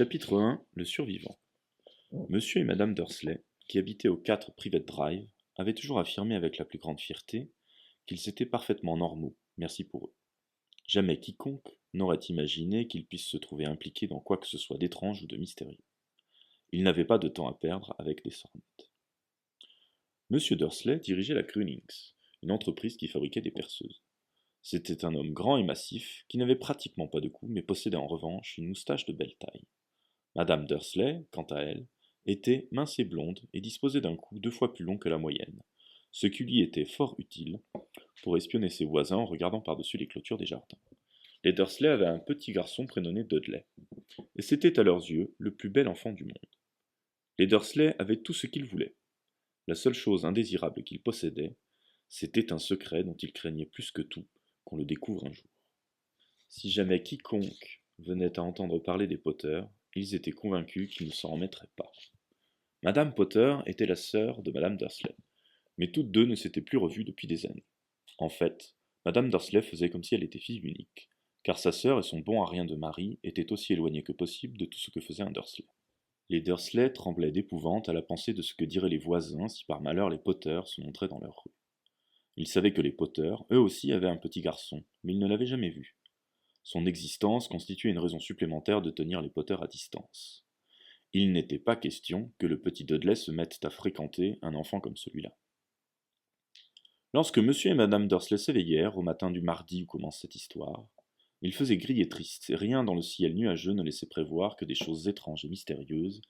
Chapitre 1. Le survivant. Monsieur et Madame Dursley, qui habitaient au 4 Private Drive, avaient toujours affirmé avec la plus grande fierté qu'ils étaient parfaitement normaux, merci pour eux. Jamais quiconque n'aurait imaginé qu'ils puissent se trouver impliqués dans quoi que ce soit d'étrange ou de mystérieux. Ils n'avaient pas de temps à perdre avec des sornettes. Monsieur Dursley dirigeait la Grunings, une entreprise qui fabriquait des perceuses. C'était un homme grand et massif, qui n'avait pratiquement pas de cou, mais possédait en revanche une moustache de belle taille. Madame Dursley, quant à elle, était mince et blonde et disposait d'un cou 2 fois plus long que la moyenne, ce qui lui était fort utile pour espionner ses voisins en regardant par-dessus les clôtures des jardins. Les Dursley avaient un petit garçon prénommé Dudley, et c'était à leurs yeux le plus bel enfant du monde. Les Dursley avaient tout ce qu'ils voulaient. La seule chose indésirable qu'ils possédaient, c'était un secret dont ils craignaient plus que tout qu'on le découvre un jour. Si jamais quiconque venait à entendre parler des Potter, ils étaient convaincus qu'ils ne s'en remettraient pas. Madame Potter était la sœur de Madame Dursley, mais toutes deux ne s'étaient plus revues depuis des années. En fait, Madame Dursley faisait comme si elle était fille unique, car sa sœur et son bon à rien de mari étaient aussi éloignés que possible de tout ce que faisait un Dursley. Les Dursley tremblaient d'épouvante à la pensée de ce que diraient les voisins si par malheur les Potter se montraient dans leur rue. Ils savaient que les Potter, eux aussi, avaient un petit garçon, mais ils ne l'avaient jamais vu. Son existence constituait une raison supplémentaire de tenir les Potter à distance. Il n'était pas question que le petit Dudley se mette à fréquenter un enfant comme celui-là. Lorsque monsieur et madame Dursley s'éveillèrent au matin du mardi où commence cette histoire, il faisait gris et triste, et rien dans le ciel nuageux ne laissait prévoir que des choses étranges et mystérieuses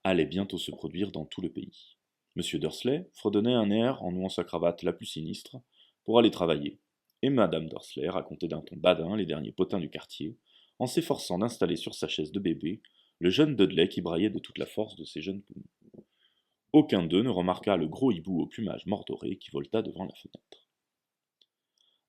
allaient bientôt se produire dans tout le pays. Monsieur Dursley fredonnait un air en nouant sa cravate la plus sinistre pour aller travailler, et madame Dursley racontait d'un ton badin les derniers potins du quartier, en s'efforçant d'installer sur sa chaise de bébé le jeune Dudley qui braillait de toute la force de ses jeunes poumons. Aucun d'eux ne remarqua le gros hibou au plumage mordoré qui voleta devant la fenêtre.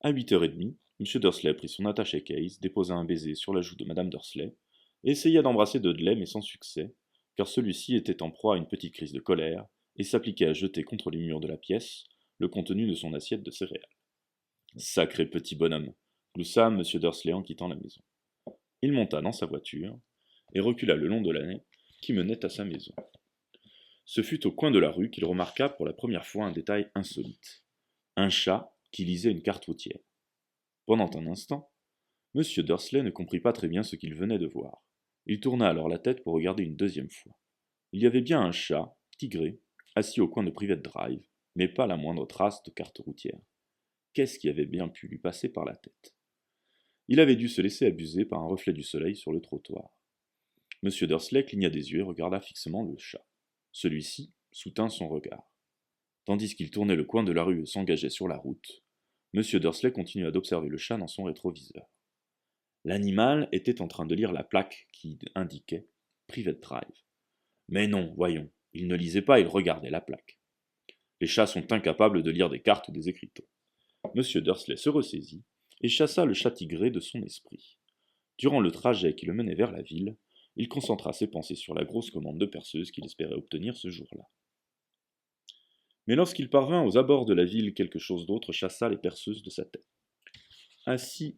À 8h30, M. Dursley prit son attaché case, déposa un baiser sur la joue de Madame Dursley, et essaya d'embrasser Dudley, mais sans succès, car celui-ci était en proie à une petite crise de colère, et s'appliquait à jeter contre les murs de la pièce le contenu de son assiette de céréales. Sacré petit bonhomme, gloussa M. Dursley en quittant la maison. Il monta dans sa voiture, et recula le long de l'allée qui menait à sa maison. Ce fut au coin de la rue qu'il remarqua pour la première fois un détail insolite. Un chat qui lisait une carte routière. Pendant un instant, M. Dursley ne comprit pas très bien ce qu'il venait de voir. Il tourna alors la tête pour regarder une deuxième fois. Il y avait bien un chat, tigré, assis au coin de Private Drive, mais pas la moindre trace de carte routière. Qu'est-ce qui avait bien pu lui passer par la tête? Il avait dû se laisser abuser par un reflet du soleil sur le trottoir. M. Dursley cligna des yeux et regarda fixement le chat. Celui-ci soutint son regard. Tandis qu'il tournait le coin de la rue et s'engageait sur la route, M. Dursley continua d'observer le chat dans son rétroviseur. L'animal était en train de lire la plaque qui indiquait Private Drive. Mais non, voyons, il ne lisait pas, il regardait la plaque. Les chats sont incapables de lire des cartes ou des écriteaux. M. Dursley se ressaisit et chassa le chat tigré de son esprit. Durant le trajet qui le menait vers la ville, il concentra ses pensées sur la grosse commande de perceuse qu'il espérait obtenir ce jour-là. Mais lorsqu'il parvint aux abords de la ville, quelque chose d'autre chassa les perceuses de sa tête. Assis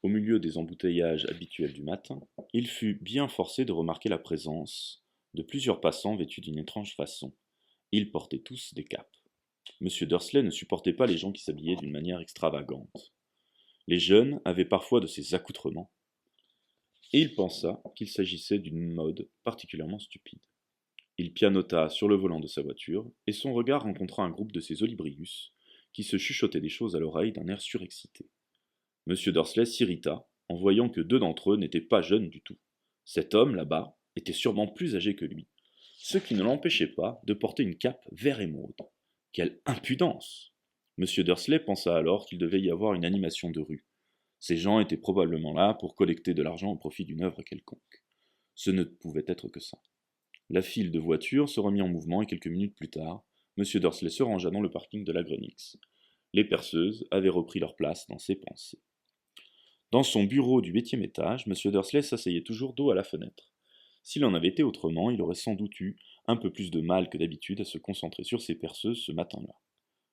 au milieu des embouteillages habituels du matin, il fut bien forcé de remarquer la présence de plusieurs passants vêtus d'une étrange façon. Ils portaient tous des capes. M. Dursley ne supportait pas les gens qui s'habillaient d'une manière extravagante. Les jeunes avaient parfois de ces accoutrements, et il pensa qu'il s'agissait d'une mode particulièrement stupide. Il pianota sur le volant de sa voiture, et son regard rencontra un groupe de ces olibrius qui se chuchotaient des choses à l'oreille d'un air surexcité. M. Dursley s'irrita en voyant que 2 d'entre eux n'étaient pas jeunes du tout. Cet homme, là-bas, était sûrement plus âgé que lui, ce qui ne l'empêchait pas de porter une cape vert émeraude. Quelle impudence! M. Dursley pensa alors qu'il devait y avoir une animation de rue. Ces gens étaient probablement là pour collecter de l'argent au profit d'une œuvre quelconque. Ce ne pouvait être que ça. La file de voitures se remit en mouvement et quelques minutes plus tard, M. Dursley se rangea dans le parking de la Grunix. Les perceuses avaient repris leur place dans ses pensées. Dans son bureau du 8e étage, M. Dursley s'asseyait toujours dos à la fenêtre. S'il en avait été autrement, il aurait sans doute eu un peu plus de mal que d'habitude à se concentrer sur ses perceuses ce matin-là.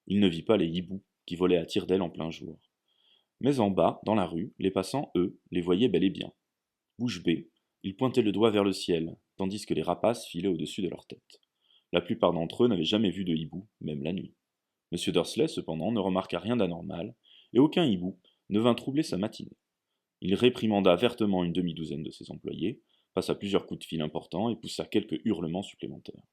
Il ne vit pas les hiboux qui volaient à tire-d'aile en plein jour. Mais en bas, dans la rue, les passants, eux, les voyaient bel et bien. Bouche bée, Ils pointaient le doigt vers le ciel, tandis que les rapaces filaient au-dessus de leur tête. La plupart d'entre eux n'avaient jamais vu de hibou, même la nuit. M. Dursley, cependant, ne remarqua rien d'anormal, et aucun hibou ne vint troubler sa matinée. Il réprimanda vertement une demi-douzaine de ses employés, passa plusieurs coups de fil importants et poussa quelques hurlements supplémentaires.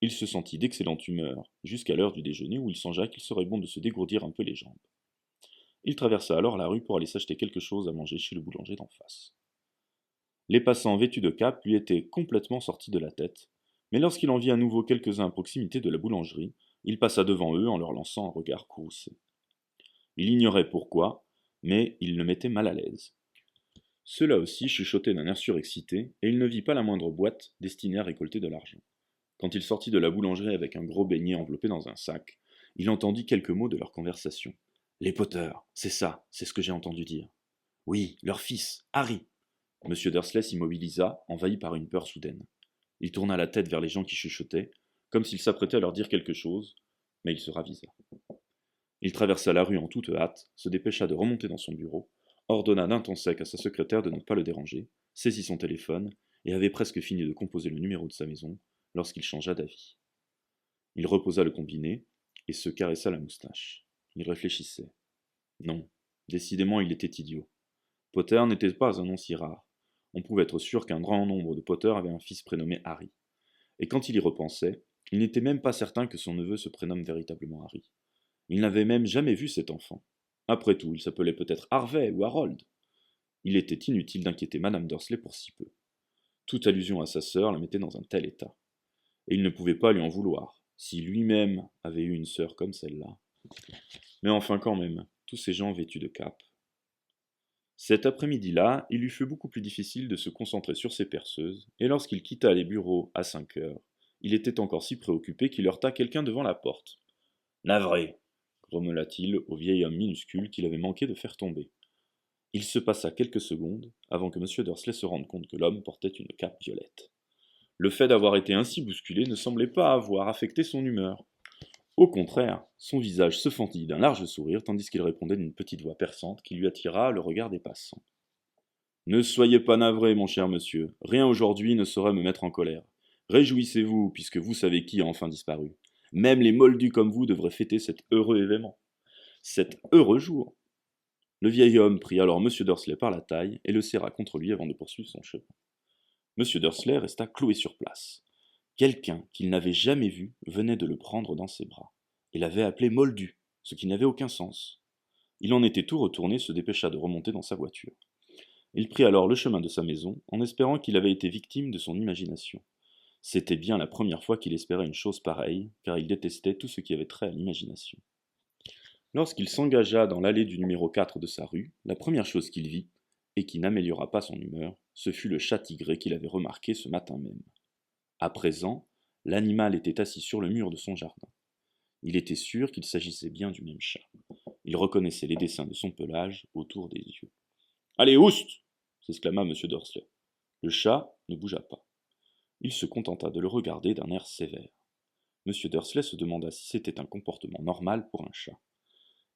Il se sentit d'excellente humeur, jusqu'à l'heure du déjeuner où il songea qu'il serait bon de se dégourdir un peu les jambes. Il traversa alors la rue pour aller s'acheter quelque chose à manger chez le boulanger d'en face. Les passants vêtus de cape lui étaient complètement sortis de la tête, mais lorsqu'il en vit à nouveau quelques-uns à proximité de la boulangerie, il passa devant eux en leur lançant un regard courroucé. Il ignorait pourquoi, mais il le mettait mal à l'aise. Ceux-là aussi chuchotaient d'un air surexcité, et il ne vit pas la moindre boîte destinée à récolter de l'argent. Quand il sortit de la boulangerie avec un gros beignet enveloppé dans un sac, il entendit quelques mots de leur conversation. « Les Potter, c'est ça, c'est ce que j'ai entendu dire. »« Oui, leur fils, Harry. » M. Dursley s'immobilisa, envahi par une peur soudaine. Il tourna la tête vers les gens qui chuchotaient, comme s'il s'apprêtait à leur dire quelque chose, mais il se ravisa. Il traversa la rue en toute hâte, se dépêcha de remonter dans son bureau, ordonna d'un ton sec à sa secrétaire de ne pas le déranger, saisit son téléphone, et avait presque fini de composer le numéro de sa maison, lorsqu'il changea d'avis. Il reposa le combiné, et se caressa la moustache. Il réfléchissait. Non, décidément il était idiot. Potter n'était pas un nom si rare. On pouvait être sûr qu'un grand nombre de Potter avaient un fils prénommé Harry. Et quand il y repensait, il n'était même pas certain que son neveu se prénomme véritablement Harry. Il n'avait même jamais vu cet enfant. Après tout, il s'appelait peut-être Harvey ou Harold. Il était inutile d'inquiéter Madame Dursley pour si peu. Toute allusion à sa sœur la mettait dans un tel état. Et il ne pouvait pas lui en vouloir, si lui-même avait eu une sœur comme celle-là. Mais enfin quand même, tous ces gens vêtus de cape. Cet après-midi-là, il lui fut beaucoup plus difficile de se concentrer sur ses perceuses, et lorsqu'il quitta les bureaux à 5 heures, il était encore si préoccupé qu'il heurta quelqu'un devant la porte. « Navré !» grommela-t-il au vieil homme minuscule qu'il avait manqué de faire tomber. Il se passa quelques secondes avant que M. Dursley se rende compte que l'homme portait une cape violette. Le fait d'avoir été ainsi bousculé ne semblait pas avoir affecté son humeur. Au contraire, son visage se fendit d'un large sourire tandis qu'il répondait d'une petite voix perçante qui lui attira le regard des passants. « Ne soyez pas navré, mon cher monsieur, rien aujourd'hui ne saurait me mettre en colère. Réjouissez-vous, puisque vous savez qui a enfin disparu. Même les moldus comme vous devraient fêter cet heureux événement. Cet heureux jour. » Le vieil homme prit alors M. Dursley par la taille et le serra contre lui avant de poursuivre son chemin. M. Dursley resta cloué sur place. Quelqu'un qu'il n'avait jamais vu venait de le prendre dans ses bras, et l'avait appelé Moldu, ce qui n'avait aucun sens. Il en était tout retourné, se dépêcha de remonter dans sa voiture. Il prit alors le chemin de sa maison, en espérant qu'il avait été victime de son imagination. C'était bien la première fois qu'il espérait une chose pareille, car il détestait tout ce qui avait trait à l'imagination. Lorsqu'il s'engagea dans l'allée du numéro 4 de sa rue, la première chose qu'il vit, et qui n'améliora pas son humeur, ce fut le chat tigré qu'il avait remarqué ce matin même. À présent, l'animal était assis sur le mur de son jardin. Il était sûr qu'il s'agissait bien du même chat. Il reconnaissait les dessins de son pelage autour des yeux. « Allez, oust !» s'exclama M. Dursley. Le chat ne bougea pas. Il se contenta de le regarder d'un air sévère. M. Dursley se demanda si c'était un comportement normal pour un chat.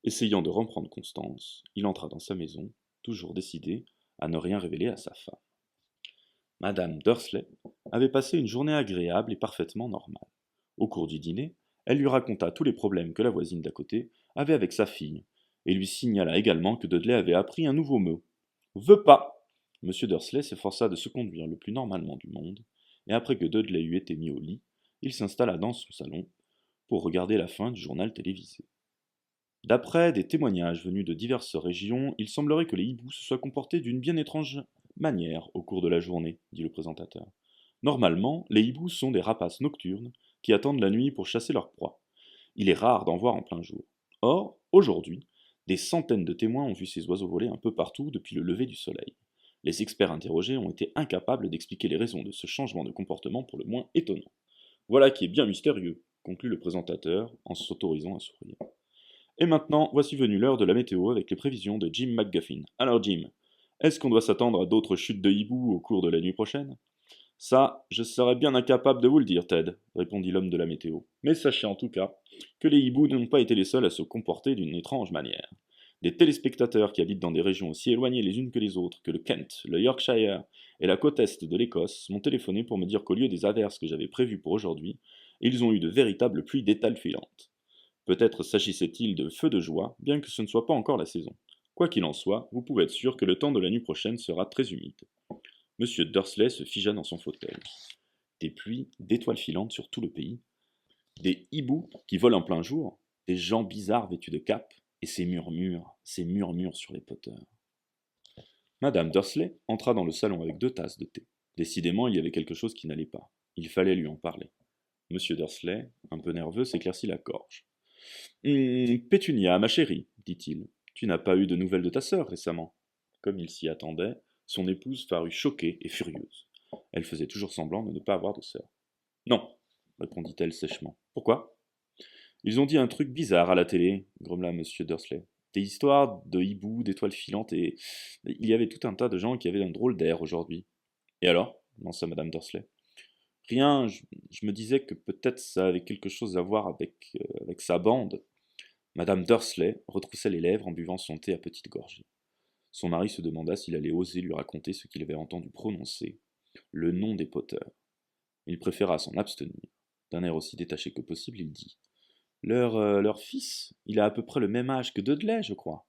Essayant de reprendre constance, il entra dans sa maison, toujours décidé à ne rien révéler à sa femme. Madame Dursley avait passé une journée agréable et parfaitement normale. Au cours du dîner, elle lui raconta tous les problèmes que la voisine d'à côté avait avec sa fille, et lui signala également que Dudley avait appris un nouveau mot. « Veux pas !» M. Dursley s'efforça de se conduire le plus normalement du monde, et après que Dudley eut été mis au lit, il s'installa dans son salon pour regarder la fin du journal télévisé. D'après des témoignages venus de diverses régions, il semblerait que les hiboux se soient comportés d'une bien étrange manière au cours de la journée, dit le présentateur. Normalement, les hiboux sont des rapaces nocturnes qui attendent la nuit pour chasser leur proie. Il est rare d'en voir en plein jour. Or, aujourd'hui, des centaines de témoins ont vu ces oiseaux voler un peu partout depuis le lever du soleil. Les experts interrogés ont été incapables d'expliquer les raisons de ce changement de comportement pour le moins étonnant. Voilà qui est bien mystérieux, conclut le présentateur en s'autorisant un sourire. Et maintenant, voici venue l'heure de la météo avec les prévisions de Jim McGuffin. Alors Jim, est-ce qu'on doit s'attendre à d'autres chutes de hibou au cours de la nuit prochaine ? Ça, je serais bien incapable de vous le dire, Ted, répondit l'homme de la météo. Mais sachez en tout cas que les hiboux n'ont pas été les seuls à se comporter d'une étrange manière. Des téléspectateurs qui habitent dans des régions aussi éloignées les unes que les autres que le Kent, le Yorkshire et la côte est de l'Écosse m'ont téléphoné pour me dire qu'au lieu des averses que j'avais prévues pour aujourd'hui, ils ont eu de véritables pluies d'étals filantes. Peut-être s'agissait-il de feux de joie, bien que ce ne soit pas encore la saison. Quoi qu'il en soit, vous pouvez être sûr que le temps de la nuit prochaine sera très humide. Monsieur Dursley se figea dans son fauteuil. Des pluies d'étoiles filantes sur tout le pays, des hiboux qui volent en plein jour, des gens bizarres vêtus de capes, et ces murmures sur les poteurs. Madame Dursley entra dans le salon avec 2 tasses de thé. Décidément, il y avait quelque chose qui n'allait pas. Il fallait lui en parler. Monsieur Dursley, un peu nerveux, s'éclaircit la gorge. Pétunia, ma chérie, dit-il, tu n'as pas eu de nouvelles de ta sœur récemment. Comme il s'y attendait, son épouse parut choquée et furieuse. Elle faisait toujours semblant de ne pas avoir de sœur. Non, répondit-elle sèchement. Pourquoi? Ils ont dit un truc bizarre à la télé, grommela monsieur Dursley. Des histoires de hiboux, d'étoiles filantes, et il y avait tout un tas de gens qui avaient un drôle d'air aujourd'hui. Et alors? Lança madame Dursley. Rien, je me disais que peut-être ça avait quelque chose à voir avec sa bande. Madame Dursley retroussait les lèvres en buvant son thé à petites gorgées. Son mari se demanda s'il allait oser lui raconter ce qu'il avait entendu prononcer, le nom des Potter. Il préféra s'en abstenir. D'un air aussi détaché que possible, il dit leur fils, il a à peu près le même âge que Dudley, je crois.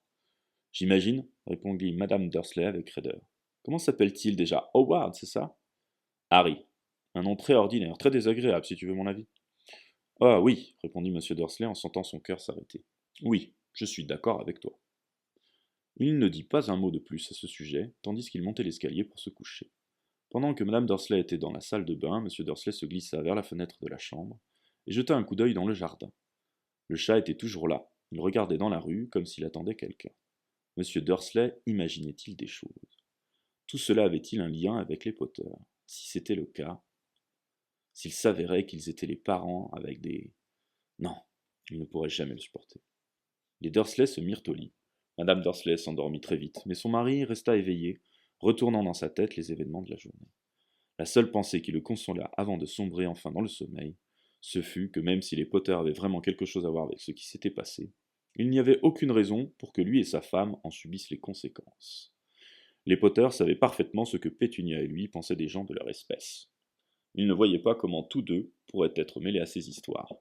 J'imagine, répondit madame Dursley avec raideur. Comment s'appelle-t-il déjà? Howard, c'est ça? Harry. Un nom très ordinaire, très désagréable, si tu veux mon avis. Ah oui, répondit monsieur Dursley en sentant son cœur s'arrêter. Oui, je suis d'accord avec toi. Il ne dit pas un mot de plus à ce sujet, tandis qu'il montait l'escalier pour se coucher. Pendant que madame Dursley était dans la salle de bain, monsieur Dursley se glissa vers la fenêtre de la chambre et jeta un coup d'œil dans le jardin. Le chat était toujours là. Il regardait dans la rue comme s'il attendait quelqu'un. Monsieur Dursley imaginait-il des choses? Tout cela avait-il un lien avec les Potter? Si c'était le cas, s'il s'avérait qu'ils étaient les parents avec des... Non, il ne pourrait jamais le supporter. Les Dursley se mirent au lit. Madame Dursley s'endormit très vite, mais son mari resta éveillé, retournant dans sa tête les événements de la journée. La seule pensée qui le consola avant de sombrer enfin dans le sommeil, ce fut que même si les Potter avaient vraiment quelque chose à voir avec ce qui s'était passé, il n'y avait aucune raison pour que lui et sa femme en subissent les conséquences. Les Potter savaient parfaitement ce que Pétunia et lui pensaient des gens de leur espèce. Il ne voyait pas comment tous deux pourraient être mêlés à ces histoires.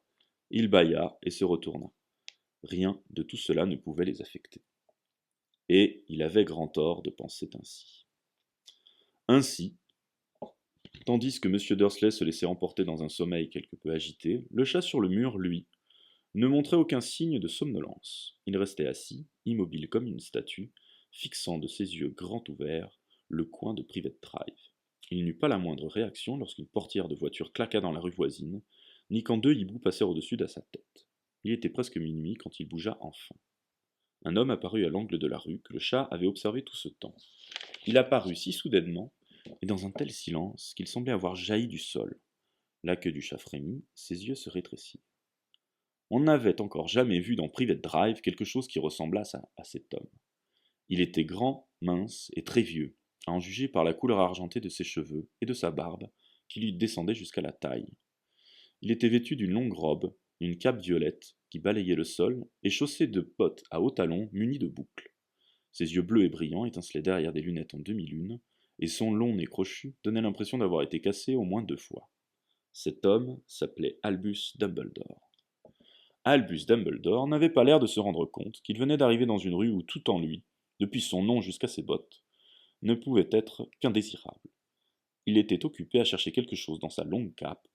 Il bâilla et se retourna. Rien de tout cela ne pouvait les affecter. Et il avait grand tort de penser ainsi. Ainsi, tandis que M. Dursley se laissait emporter dans un sommeil quelque peu agité, le chat sur le mur, lui, ne montrait aucun signe de somnolence. Il restait assis, immobile comme une statue, fixant de ses yeux grands ouverts le coin de Privet Drive. Il n'eut pas la moindre réaction lorsqu'une portière de voiture claqua dans la rue voisine, ni quand 2 hiboux passèrent au-dessus de sa tête. Il était presque minuit quand il bougea enfin. Un homme apparut à l'angle de la rue que le chat avait observé tout ce temps. Il apparut si soudainement et dans un tel silence qu'il semblait avoir jailli du sol. La queue du chat frémit, ses yeux se rétrécirent. On n'avait encore jamais vu dans Privet Drive quelque chose qui ressemblât à cet homme. Il était grand, mince et très vieux, à en juger par la couleur argentée de ses cheveux et de sa barbe, qui lui descendait jusqu'à la taille. Il était vêtu d'une longue robe, d'une cape violette qui balayait le sol, et chaussé de bottes à hauts talons munies de boucles. Ses yeux bleus et brillants étincelaient derrière des lunettes en demi-lune, et son long nez crochu donnait l'impression d'avoir été cassé au moins 2 fois. Cet homme s'appelait Albus Dumbledore. Albus Dumbledore n'avait pas l'air de se rendre compte qu'il venait d'arriver dans une rue où tout en lui, depuis son nom jusqu'à ses bottes, ne pouvait être qu'indésirable. Il était occupé à chercher quelque chose dans sa longue cape,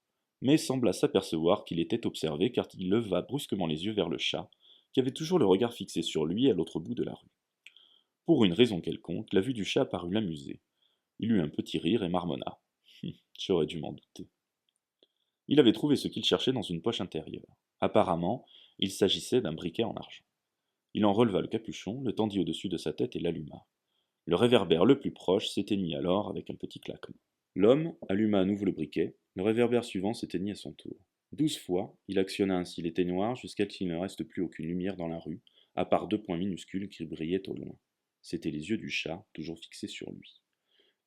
mais sembla s'apercevoir qu'il était observé car il leva brusquement les yeux vers le chat, qui avait toujours le regard fixé sur lui à l'autre bout de la rue. Pour une raison quelconque, la vue du chat parut l'amuser. Il eut un petit rire et marmonna. J'aurais dû m'en douter. Il avait trouvé ce qu'il cherchait dans une poche intérieure. Apparemment, il s'agissait d'un briquet en argent. Il en releva le capuchon, le tendit au-dessus de sa tête et l'alluma. Le réverbère le plus proche s'éteignit alors avec un petit claquement. L'homme alluma à nouveau le briquet, le réverbère suivant s'éteignit à son tour. 12 fois, il actionna ainsi l'éteignoir jusqu'à ce qu'il ne reste plus aucune lumière dans la rue, à part 2 points minuscules qui brillaient au loin. C'étaient les yeux du chat, toujours fixés sur lui.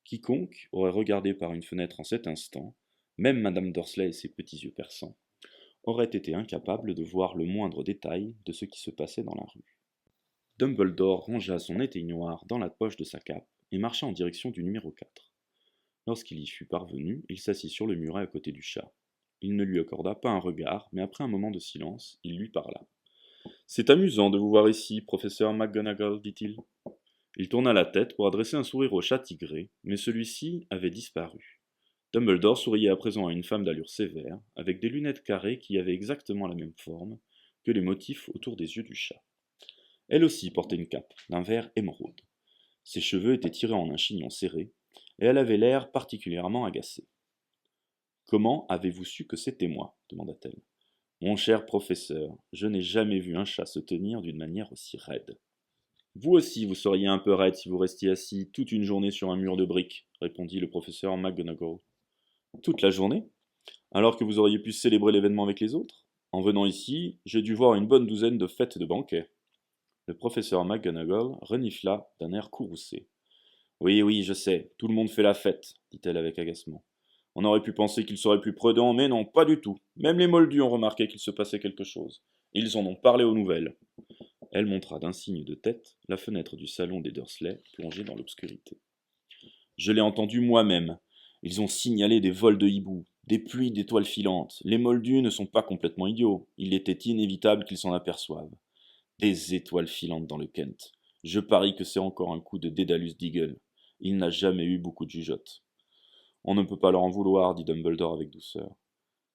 Quiconque aurait regardé par une fenêtre en cet instant, même madame Dursley et ses petits yeux perçants, aurait été incapable de voir le moindre détail de ce qui se passait dans la rue. Dumbledore rangea son éteignoir dans la poche de sa cape et marcha en direction du numéro 4. Lorsqu'il y fut parvenu, il s'assit sur le muret à côté du chat. Il ne lui accorda pas un regard, mais après un moment de silence, il lui parla. C'est amusant de vous voir ici, professeur McGonagall, dit-il. Il tourna la tête pour adresser un sourire au chat tigré, mais celui-ci avait disparu. Dumbledore souriait à présent à une femme d'allure sévère, avec des lunettes carrées qui avaient exactement la même forme que les motifs autour des yeux du chat. Elle aussi portait une cape, d'un vert émeraude. Ses cheveux étaient tirés en un chignon serré, et elle avait l'air particulièrement agacée. Comment avez-vous su que c'était moi demanda-t-elle. Mon cher professeur, je n'ai jamais vu un chat se tenir d'une manière aussi raide. Vous aussi, vous seriez un peu raide si vous restiez assis toute une journée sur un mur de briques, répondit le professeur McGonagall. Toute la journée? Alors que vous auriez pu célébrer l'événement avec les autres? En venant ici, j'ai dû voir une bonne douzaine de fêtes et de banquets. Le professeur McGonagall renifla d'un air courroucé. Oui, oui, je sais, tout le monde fait la fête, dit-elle avec agacement. On aurait pu penser qu'il serait plus prudent, mais non, pas du tout. Même les moldus ont remarqué qu'il se passait quelque chose. Ils en ont parlé aux nouvelles. Elle montra d'un signe de tête la fenêtre du salon des Dursley, plongée dans l'obscurité. Je l'ai entendu moi-même. Ils ont signalé des vols de hiboux, des pluies d'étoiles filantes. Les moldus ne sont pas complètement idiots. Il était inévitable qu'ils s'en aperçoivent. Des étoiles filantes dans le Kent. Je parie que c'est encore un coup de Dédalus Diggle. Il n'a jamais eu beaucoup de jugeote. On ne peut pas leur en vouloir, dit Dumbledore avec douceur.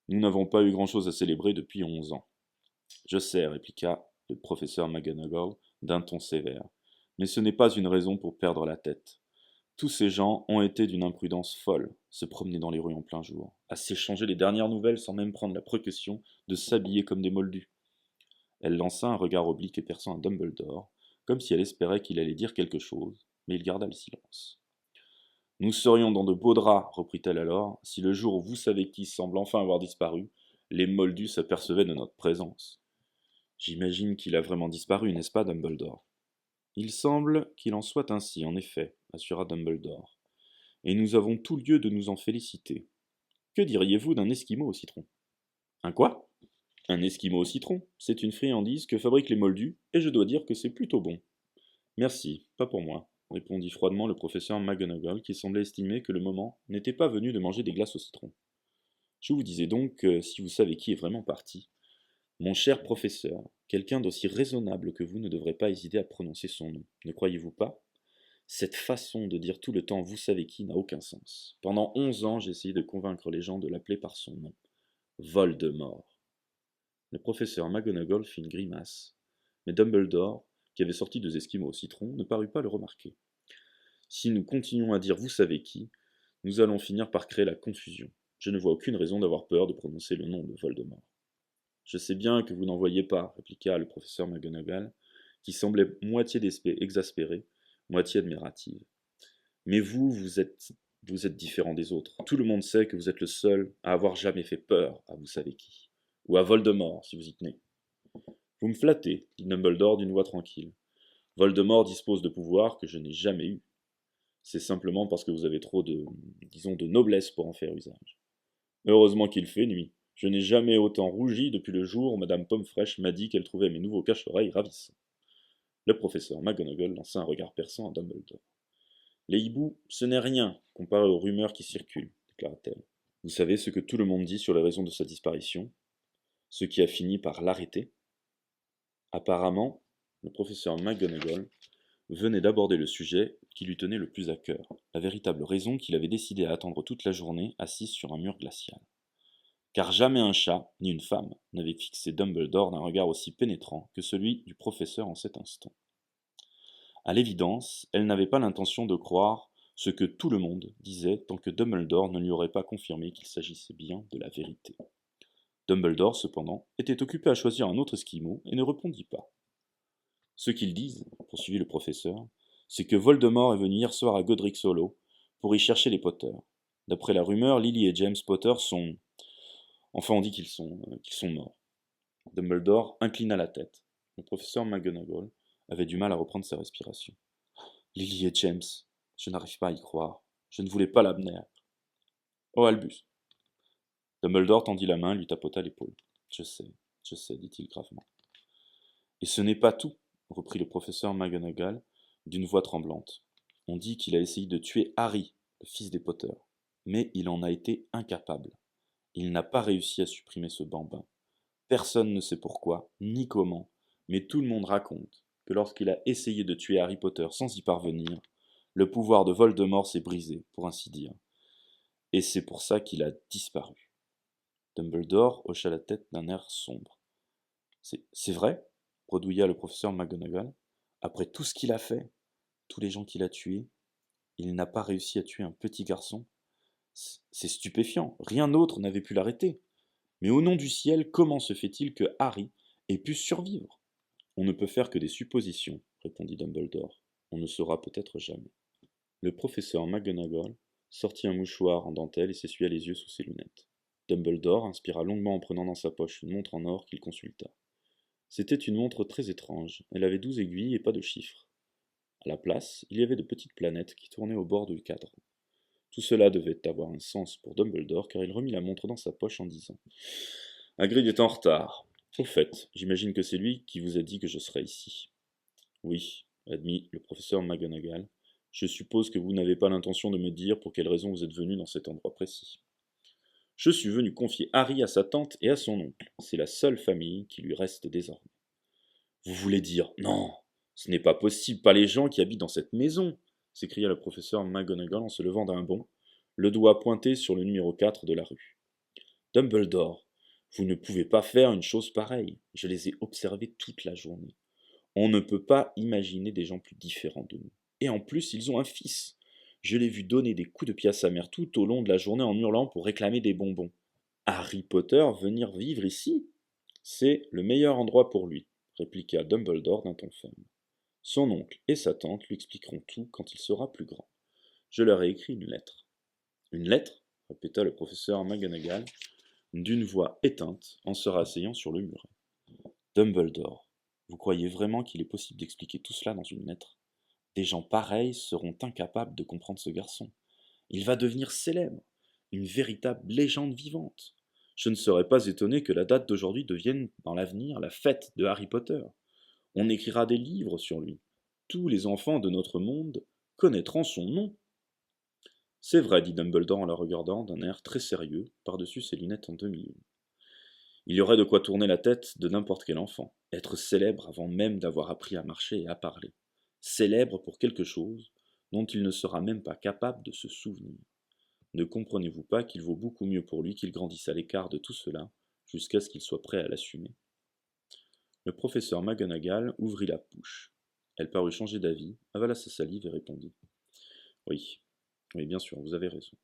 Nous n'avons pas eu grand-chose à célébrer depuis 11 ans. Je sais, répliqua le professeur McGonagall d'un ton sévère, mais ce n'est pas une raison pour perdre la tête. Tous ces gens ont été d'une imprudence folle, se promener dans les rues en plein jour, à s'échanger les dernières nouvelles sans même prendre la précaution de s'habiller comme des moldus. Elle lança un regard oblique et perçant à Dumbledore, comme si elle espérait qu'il allait dire quelque chose, mais il garda le silence. Nous serions dans de beaux draps, reprit-elle alors, si le jour où vous savez qui semble enfin avoir disparu, les moldus s'apercevaient de notre présence. J'imagine qu'il a vraiment disparu, n'est-ce pas, Dumbledore? Il semble qu'il en soit ainsi, en effet, assura Dumbledore. Et nous avons tout lieu de nous en féliciter. Que diriez-vous d'un esquimau au citron? Un quoi? Un esquimau au citron, c'est une friandise que fabriquent les moldus, et je dois dire que c'est plutôt bon. Merci, pas pour moi, répondit froidement le professeur McGonagall, qui semblait estimer que le moment n'était pas venu de manger des glaces au citron. Je vous disais donc que si vous savez qui est vraiment parti, mon cher professeur, quelqu'un d'aussi raisonnable que vous ne devrait pas hésiter à prononcer son nom, ne croyez-vous pas? Cette façon de dire tout le temps vous savez qui n'a aucun sens. Pendant 11 ans, j'ai essayé de convaincre les gens de l'appeler par son nom. Voldemort. Le professeur McGonagall fit une grimace, mais Dumbledore, qui avait sorti 2 esquimaux au citron, ne parut pas le remarquer. Si nous continuons à dire vous savez qui, nous allons finir par créer la confusion. Je ne vois aucune raison d'avoir peur de prononcer le nom de Voldemort. Je sais bien que vous n'en voyez pas, répliqua le professeur McGonagall, qui semblait moitié exaspérée, moitié admirative. Mais vous êtes différent des autres. Tout le monde sait que vous êtes le seul à avoir jamais fait peur à vous savez qui. Ou à Voldemort, si vous y tenez. Vous me flattez, dit Dumbledore d'une voix tranquille. Voldemort dispose de pouvoirs que je n'ai jamais eus. C'est simplement parce que vous avez trop de noblesse pour en faire usage. Heureusement qu'il fait nuit. Je n'ai jamais autant rougi depuis le jour où Madame Pommefraîche m'a dit qu'elle trouvait mes nouveaux cache-oreilles ravissants. Le professeur McGonagall lança un regard perçant à Dumbledore. Les hiboux, ce n'est rien comparé aux rumeurs qui circulent, déclara-t-elle. Vous savez ce que tout le monde dit sur les raisons de sa disparition? Ce qui a fini par l'arrêter? Apparemment, le professeur McGonagall venait d'aborder le sujet qui lui tenait le plus à cœur, la véritable raison qu'il avait décidé à attendre toute la journée assis sur un mur glacial. Car jamais un chat, ni une femme, n'avait fixé Dumbledore d'un regard aussi pénétrant que celui du professeur en cet instant. À l'évidence, elle n'avait pas l'intention de croire ce que tout le monde disait tant que Dumbledore ne lui aurait pas confirmé qu'il s'agissait bien de la vérité. Dumbledore, cependant, était occupé à choisir un autre esquimau et ne répondit pas. Ce qu'ils disent, poursuivit le professeur, c'est que Voldemort est venu hier soir à Godric's Hollow pour y chercher les Potter. D'après la rumeur, Lily et James Potter sont... Enfin, on dit qu'ils sont morts. Dumbledore inclina la tête. Le professeur McGonagall avait du mal à reprendre sa respiration. Lily et James, je n'arrive pas à y croire. Je ne voulais pas l'amener. Oh, Albus. Dumbledore tendit la main et lui tapota l'épaule. Je sais, dit-il gravement. Et ce n'est pas tout. reprit le professeur McGonagall d'une voix tremblante. On dit qu'il a essayé de tuer Harry, le fils des Potter, mais il en a été incapable. Il n'a pas réussi à supprimer ce bambin. Personne ne sait pourquoi, ni comment, mais tout le monde raconte que lorsqu'il a essayé de tuer Harry Potter sans y parvenir, le pouvoir de Voldemort s'est brisé, pour ainsi dire. Et c'est pour ça qu'il a disparu. Dumbledore hocha la tête d'un air sombre. C'est vrai, bredouilla le professeur McGonagall. Après tout ce qu'il a fait, tous les gens qu'il a tués, il n'a pas réussi à tuer un petit garçon. C'est stupéfiant, rien d'autre n'avait pu l'arrêter. Mais au nom du ciel, comment se fait-il que Harry ait pu survivre? On ne peut faire que des suppositions, répondit Dumbledore. On ne saura peut-être jamais. Le professeur McGonagall sortit un mouchoir en dentelle et s'essuya les yeux sous ses lunettes. Dumbledore inspira longuement en prenant dans sa poche une montre en or qu'il consulta. C'était une montre très étrange. Elle avait 12 aiguilles et pas de chiffres. À la place, il y avait de petites planètes qui tournaient au bord du cadre. Tout cela devait avoir un sens pour Dumbledore, car il remit la montre dans sa poche en disant « Hagrid est en retard. Au fait, j'imagine que c'est lui qui vous a dit que je serais ici. » « Oui, » admit le professeur McGonagall. « Je suppose que vous n'avez pas l'intention de me dire pour quelle raison vous êtes venu dans cet endroit précis. » « Je suis venu confier Harry à sa tante et à son oncle. C'est la seule famille qui lui reste désormais. » « Vous voulez dire non, ce n'est pas possible, pas les gens qui habitent dans cette maison !» s'écria le professeur McGonagall en se levant d'un bond, le doigt pointé sur le numéro 4 de la rue. « Dumbledore, vous ne pouvez pas faire une chose pareille. Je les ai observés toute la journée. On ne peut pas imaginer des gens plus différents de nous. Et en plus, ils ont un fils. Je l'ai vu donner des coups de pied à sa mère tout au long de la journée en hurlant pour réclamer des bonbons. Harry Potter venir vivre ici? C'est le meilleur endroit pour lui, répliqua Dumbledore d'un ton ferme. Son oncle et sa tante lui expliqueront tout quand il sera plus grand. Je leur ai écrit une lettre. Une lettre? Répéta le professeur McGonagall d'une voix éteinte en se rasseyant sur le muret. Dumbledore, vous croyez vraiment qu'il est possible d'expliquer tout cela dans une lettre? Des gens pareils seront incapables de comprendre ce garçon. Il va devenir célèbre, une véritable légende vivante. Je ne serais pas étonné que la date d'aujourd'hui devienne dans l'avenir la fête de Harry Potter. On écrira des livres sur lui. Tous les enfants de notre monde connaîtront son nom. C'est vrai, dit Dumbledore en la regardant d'un air très sérieux par-dessus ses lunettes en demi-lune. Il y aurait de quoi tourner la tête de n'importe quel enfant, être célèbre avant même d'avoir appris à marcher et à parler. Célèbre pour quelque chose dont il ne sera même pas capable de se souvenir. Ne comprenez-vous pas qu'il vaut beaucoup mieux pour lui qu'il grandisse à l'écart de tout cela, jusqu'à ce qu'il soit prêt à l'assumer? Le professeur McGonagall ouvrit la bouche. Elle parut changer d'avis, avala sa salive et répondit. Oui, oui, bien sûr, vous avez raison.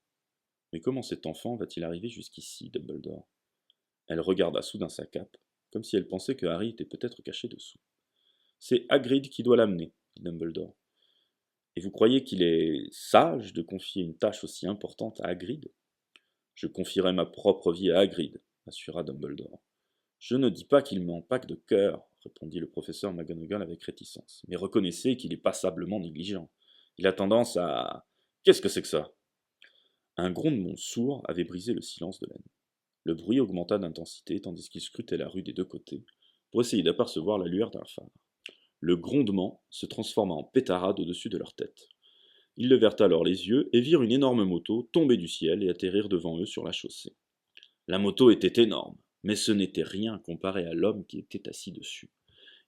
Mais comment cet enfant va-t-il arriver jusqu'ici, Dumbledore? Elle regarda soudain sa cape, comme si elle pensait que Harry était peut-être caché dessous. C'est Hagrid qui doit l'amener, dit Dumbledore. Et vous croyez qu'il est sage de confier une tâche aussi importante à Hagrid? Je confierai ma propre vie à Hagrid, assura Dumbledore. Je ne dis pas qu'il m'empaque de cœur, répondit le professeur McGonagall avec réticence, mais reconnaissez qu'il est passablement négligent. Il a tendance à... Qu'est-ce que c'est que ça? Un grondement sourd avait brisé le silence de la nuit. Le bruit augmenta d'intensité tandis qu'ils scrutaient la rue des deux côtés pour essayer d'apercevoir la lueur d'un phare. Le grondement se transforma en pétarade au-dessus de leur tête. Ils levèrent alors les yeux et virent une énorme moto tomber du ciel et atterrir devant eux sur la chaussée. La moto était énorme, mais ce n'était rien comparé à l'homme qui était assis dessus.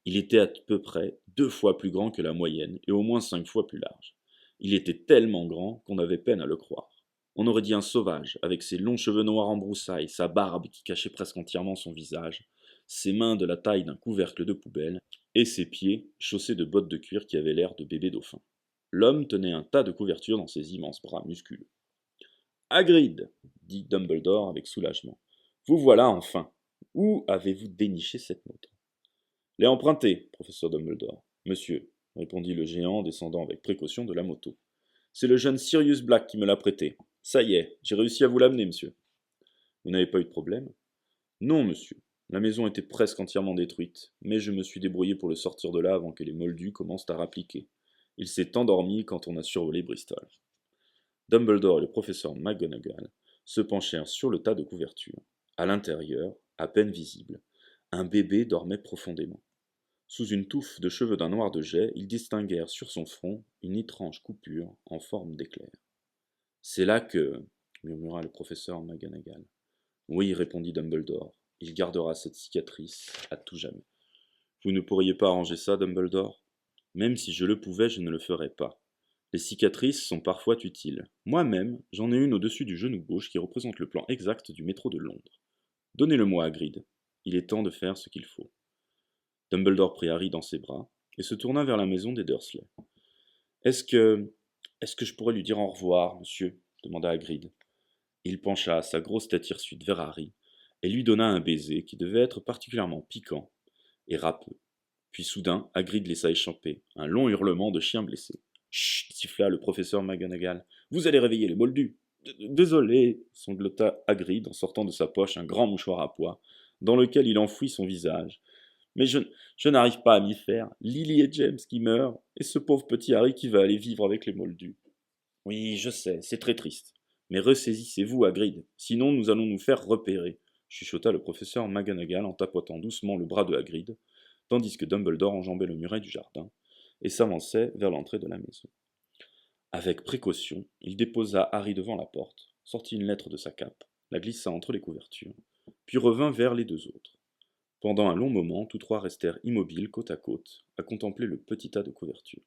Il était à peu près 2 fois plus grand que la moyenne et au moins 5 fois plus large. Il était tellement grand qu'on avait peine à le croire. On aurait dit un sauvage, avec ses longs cheveux noirs en broussailles, sa barbe qui cachait presque entièrement son visage, ses mains de la taille d'un couvercle de poubelle, et ses pieds chaussés de bottes de cuir qui avaient l'air de bébés dauphins. L'homme tenait un tas de couvertures dans ses immenses bras musculeux. Hagrid, dit Dumbledore avec soulagement. Vous voilà enfin. Où avez-vous déniché cette moto? L'ai empruntée, professeur Dumbledore. Monsieur, répondit le géant en descendant avec précaution de la moto. C'est le jeune Sirius Black qui me l'a prêté. Ça y est, j'ai réussi à vous l'amener, monsieur. Vous n'avez pas eu de problème? Non, monsieur. La maison était presque entièrement détruite, mais je me suis débrouillé pour le sortir de là avant que les moldus commencent à rappliquer. Il s'est endormi quand on a survolé Bristol. Dumbledore et le professeur McGonagall se penchèrent sur le tas de couvertures. À l'intérieur, à peine visible, un bébé dormait profondément. Sous une touffe de cheveux d'un noir de jais, ils distinguèrent sur son front une étrange coupure en forme d'éclair. C'est là que, murmura le professeur McGonagall. Oui, répondit Dumbledore, il gardera cette cicatrice à tout jamais. Vous ne pourriez pas arranger ça, Dumbledore? Même si je le pouvais, je ne le ferais pas. Les cicatrices sont parfois utiles. Moi-même, j'en ai une au-dessus du genou gauche qui représente le plan exact du métro de Londres. Donnez-le-moi, Hagrid. Il est temps de faire ce qu'il faut. Dumbledore prit Harry dans ses bras et se tourna vers la maison des Dursley. Est-ce que... Est-ce que je pourrais lui dire au revoir, monsieur? Demanda Hagrid. Il pencha sa grosse tête hirsute vers Harry et lui donna un baiser qui devait être particulièrement piquant et râpeux. Puis soudain, Hagrid laissa échapper un long hurlement de chien blessé. Chut, siffla le professeur McGonagall. Vous allez réveiller les moldus. Désolé, sanglota Hagrid en sortant de sa poche un grand mouchoir à pois, dans lequel il enfouit son visage. Mais je n'arrive pas à m'y faire. Lily et James qui meurent, et ce pauvre petit Harry qui va aller vivre avec les moldus. Oui, je sais, c'est très triste. Mais ressaisissez-vous, Hagrid, sinon nous allons nous faire repérer, chuchota le professeur McGonagall en tapotant doucement le bras de Hagrid, tandis que Dumbledore enjambait le muret du jardin et s'avançait vers l'entrée de la maison. Avec précaution, il déposa Harry devant la porte, sortit une lettre de sa cape, la glissa entre les couvertures, puis revint vers les deux autres. Pendant un long moment, tous trois restèrent immobiles côte à côte, à contempler le petit tas de couvertures.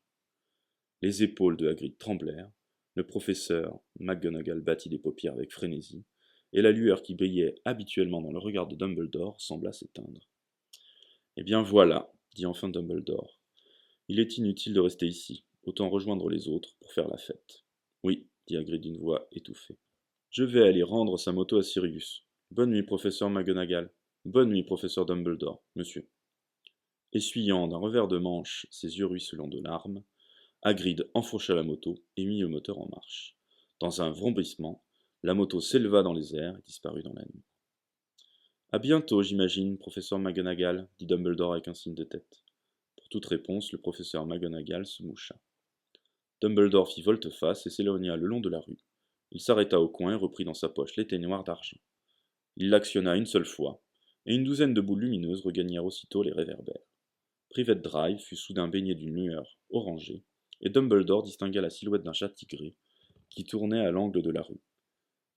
Les épaules de Hagrid tremblèrent, le professeur McGonagall battit des paupières avec frénésie, et la lueur qui brillait habituellement dans le regard de Dumbledore sembla s'éteindre. Eh bien voilà, dit enfin Dumbledore. Il est inutile de rester ici, autant rejoindre les autres pour faire la fête. Oui, dit Hagrid d'une voix étouffée. Je vais aller rendre sa moto à Sirius. Bonne nuit, professeur McGonagall. Bonne nuit, professeur Dumbledore, monsieur. Essuyant d'un revers de manche ses yeux ruisselants de larmes, Hagrid enfourcha la moto et mit le moteur en marche. Dans un vrombissement, la moto s'éleva dans les airs et disparut dans la nuit. À bientôt, j'imagine, professeur McGonagall, dit Dumbledore avec un signe de tête. Pour toute réponse, le professeur McGonagall se moucha. Dumbledore fit volte-face et s'éloigna le long de la rue. Il s'arrêta au coin et reprit dans sa poche l'éteignoir d'argent. Il l'actionna une seule fois, et une douzaine de boules lumineuses regagnèrent aussitôt les réverbères. Privet Drive fut soudain baigné d'une lueur orangée, et Dumbledore distingua la silhouette d'un chat tigré qui tournait à l'angle de la rue.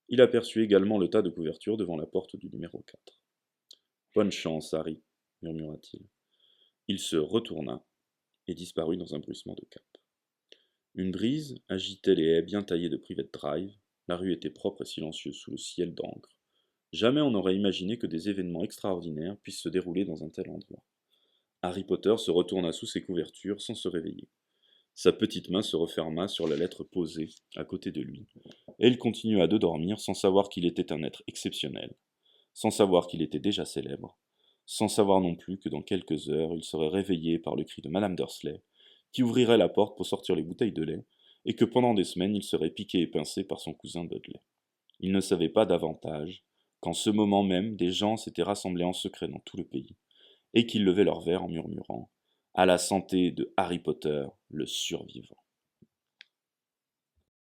Il aperçut également le tas de couvertures devant la porte du numéro 4. Bonne chance, Harry, murmura-t-il. Il se retourna et disparut dans un bruissement de cape. Une brise agitait les haies bien taillées de Privet Drive, la rue était propre et silencieuse sous le ciel d'encre. Jamais on n'aurait imaginé que des événements extraordinaires puissent se dérouler dans un tel endroit. Harry Potter se retourna sous ses couvertures sans se réveiller. Sa petite main se referma sur la lettre posée à côté de lui, et il continua de dormir sans savoir qu'il était un être exceptionnel, sans savoir qu'il était déjà célèbre, sans savoir non plus que dans quelques heures il serait réveillé par le cri de Madame Dursley, qui ouvrirait la porte pour sortir les bouteilles de lait, et que pendant des semaines il serait piqué et pincé par son cousin Dudley. Il ne savait pas davantage qu'en ce moment même des gens s'étaient rassemblés en secret dans tout le pays, et qu'ils levaient leurs verres en murmurant « À la santé de Harry Potter, le survivant ».